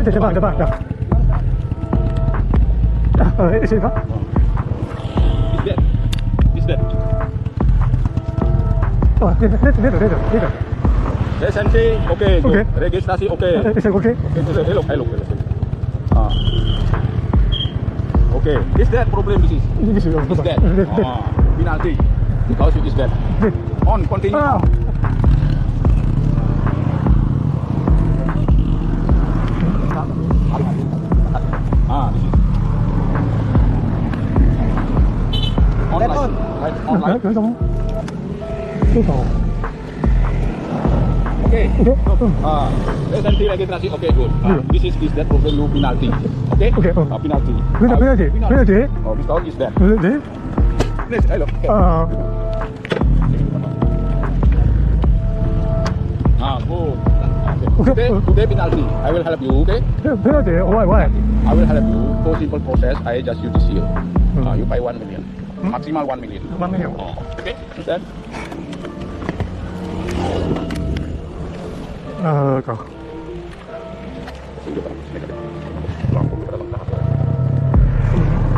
Jepang, dah. Sini kah? Is that? Oh, dia. Lisensi, okay. Okay. Registrasi, okay. Is it okay? Hello. Okay. Is that problem? This is that. Penalty. Because it is that. On, continue. This is. Online. Right, online. Okay. Lisensi registrasi, okay, good. This is that problem you penalty. Okay? Okay. Penalty. Penalty. Oh, because is that. Please, hello. Good. Today penalty. I will help you, okay? Penalty. Why? I will help you. For simple process, I just use this here. You pay 1 million. Maximal 1 million. 1 million. Okay, understand? Kau.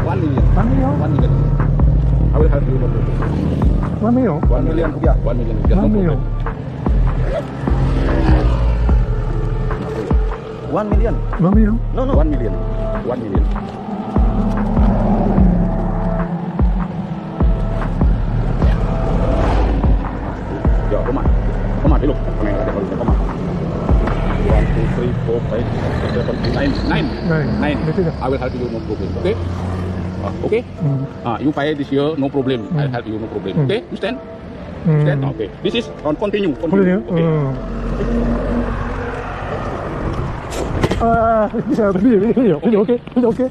1 million. 1 million. 1 million. I will help you. 1 million. 1 million rupiah. 1 million rupiah. 1 million. 1 million. 1 million. No. 1 million. 1 million. Ya, Roma, look. Kami ada kalau Roma. 1, 2, 3, 4, 5, 6, 7, 8, 9. I will help you, no problem. Okay? Okay? You pay this year, no problem. I'll help you, no problem. Okay? Understand? Understand? Okay. This is on continue. Okay. Okay.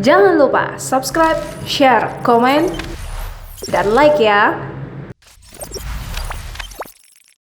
Jangan lupa subscribe, share, komen, dan like ya.